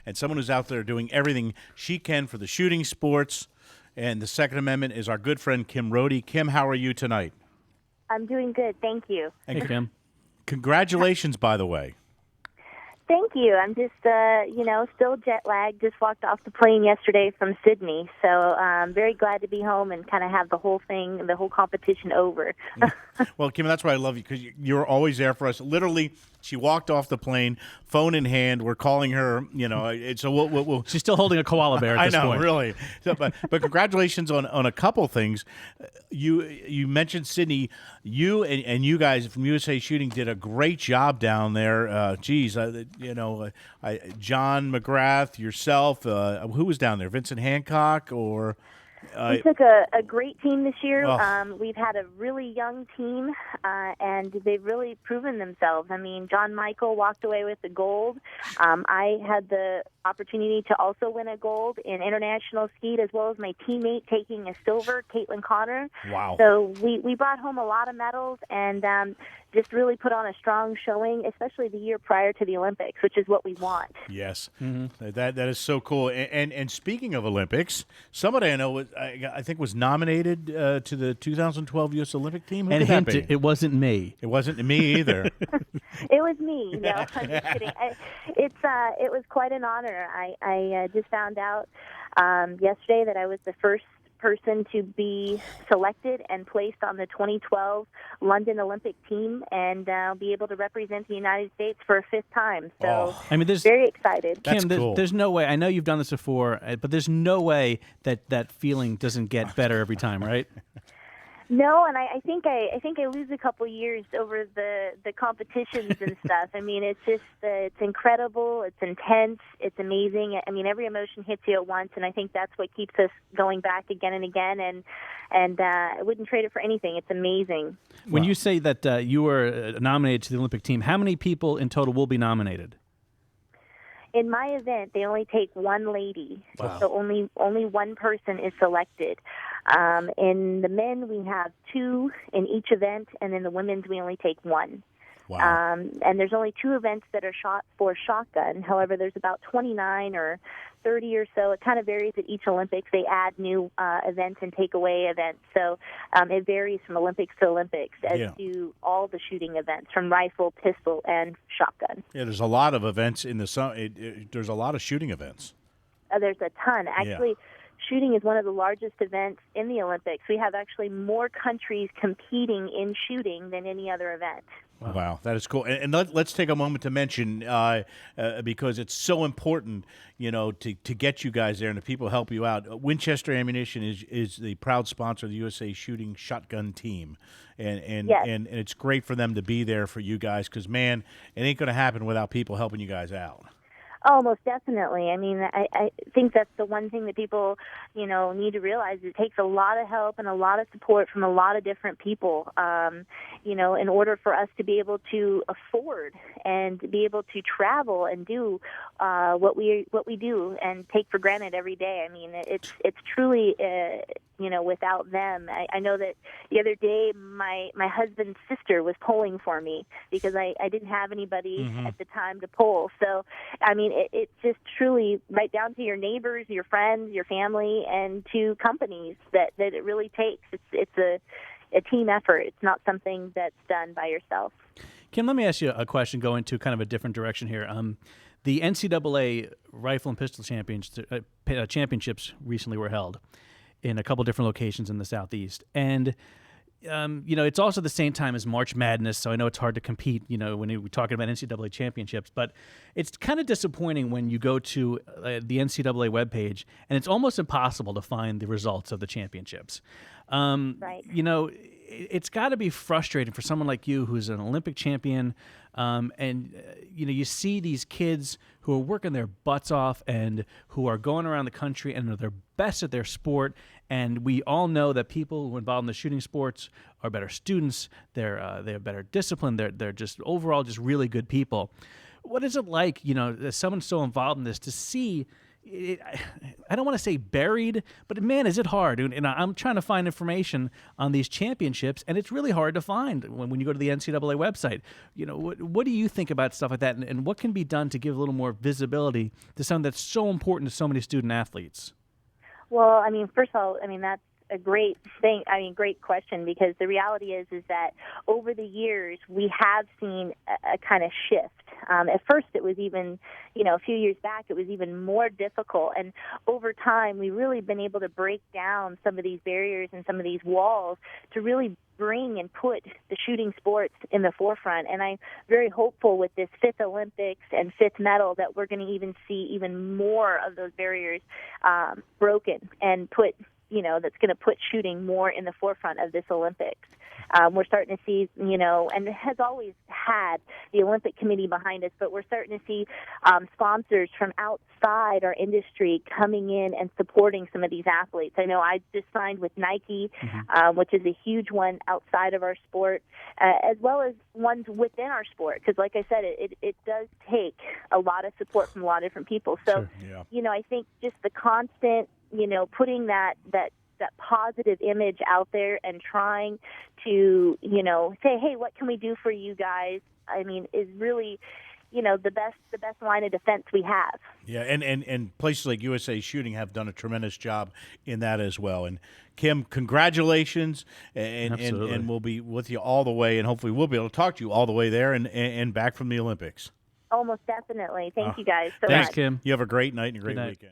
and someone who's out there doing everything she can for the shooting sports. And the Second Amendment is our good friend Kim Rhode. Kim, how are you tonight? I'm doing good, thank you. Hey, Kim. Congratulations, by the way. Thank you. I'm just, still jet lagged. Just walked off the plane yesterday from Sydney, so I'm very glad to be home and kind of have the whole competition over. Well, Kim, that's why I love you, because you're always there for us. Literally, she walked off the plane, phone in hand. We're calling her, so we'll She's still holding a koala bear at this I know, point. really. So, but congratulations on a couple things. You mentioned Sydney. You and you guys from USA Shooting did a great job down there. John McGrath, yourself. Who was down there? Vincent Hancock or? We took a great team this year. Oh. We've had a really young team, and they've really proven themselves. I mean, John Michael walked away with the gold. I had the opportunity to also win a gold in international skeet, as well as my teammate taking a silver, Caitlin Connor. Wow. So we brought home a lot of medals and just really put on a strong showing, especially the year prior to the Olympics, which is what we want. Yes, that is so cool. And speaking of Olympics, somebody I know I think was nominated to the 2012 U.S. Olympic team. Who And could that hint, be? it wasn't me. It wasn't me either. It was me. No, I'm just kidding. It was quite an honor. I just found out yesterday that I was the first person to be selected and placed on the 2012 London Olympic team, and be able to represent the United States for a fifth time. So, very excited. That's Kim, cool. There's no way. I know you've done this before, but there's no way that feeling doesn't get better every time, right? No, and I think I lose a couple years over the competitions and stuff. I mean, it's just it's incredible, it's intense, it's amazing. I mean, every emotion hits you at once, and I think that's what keeps us going back again and again. And I wouldn't trade it for anything. It's amazing. When you say that you were nominated to the Olympic team, how many people in total will be nominated? In my event, they only take one lady, Wow. so only one person is selected. In the men, we have two in each event, and in the women's, we only take one. Wow. And there's only two events that are shot for shotgun. However, there's about 29 or 30 or so. It kind of varies at each Olympics. They add new events and take away events. So it varies from Olympics to Olympics as do all the shooting events, from rifle, pistol, and shotgun. Yeah, there's a lot of events in the summer. There's a lot of shooting events. There's a ton. Actually, shooting is one of the largest events in the Olympics. We have actually more countries competing in shooting than any other event. Wow, that is cool. And let's take a moment to mention, because it's so important, to get you guys there and the people help you out. Winchester Ammunition is the proud sponsor of the USA Shooting Shotgun Team. And it's great for them to be there for you guys because, man, it ain't going to happen without people helping you guys out. Oh, most definitely. I mean, I think that's the one thing that people, need to realize. It takes a lot of help and a lot of support from a lot of different people, in order for us to be able to afford and be able to travel and do what we do and take for granted every day. I mean, it's truly, without them. I know that the other day my husband's sister was polling for me because I didn't have anybody at the time to poll. So, I mean, it's just truly right down to your neighbors, your friends, your family, and to companies that it really takes. It's a team effort. It's not something that's done by yourself. Kim, let me ask you a question going to kind of a different direction here. The NCAA Rifle and Pistol Championships recently were held in a couple different locations in the Southeast. And it's also the same time as March Madness, so I know it's hard to compete, when we're talking about NCAA championships. But it's kind of disappointing when you go to the NCAA webpage, and it's almost impossible to find the results of the championships. Right. It's got to be frustrating for someone like you who's an Olympic champion, and you see these kids who are working their butts off and who are going around the country and are their best at their sport. And we all know that people who are involved in the shooting sports are better students. They have better discipline. They're just overall just really good people. What is it like, as someone so involved in this, to see I don't want to say buried, but man, is it hard, dude. And I'm trying to find information on these championships, and it's really hard to find when you go to the NCAA website. What do you think about stuff like that, and what can be done to give a little more visibility to something that's so important to so many student athletes? Well, I mean, first of all, I mean, that's a great thing. I mean, great question, because the reality is that over the years we have seen a kind of shift. At first, it was even, a few years back, it was even more difficult. And over time, we've really been able to break down some of these barriers and some of these walls to really bring and put the shooting sports in the forefront. And I'm very hopeful with this 5th Olympics and 5th medal that we're going to even see even more of those barriers broken and put, that's going to put shooting more in the forefront of this Olympics. We're starting to see, and it has always had the Olympic Committee behind us, but we're starting to see sponsors from outside our industry coming in and supporting some of these athletes. I know I just signed with Nike, which is a huge one outside of our sport, as well as ones within our sport, because like I said, it does take a lot of support from a lot of different people. So, Sure, yeah. I think just the constant, putting that positive image out there and trying to, say, hey, what can we do for you guys? I mean, is really, the best line of defense we have. Yeah, and places like USA Shooting have done a tremendous job in that as well. And Kim, congratulations, and we'll be with you all the way, and hopefully we'll be able to talk to you all the way there and back from the Olympics. Almost definitely. Thank you guys so Thanks, much. Kim. You have a great night and a great night. weekend.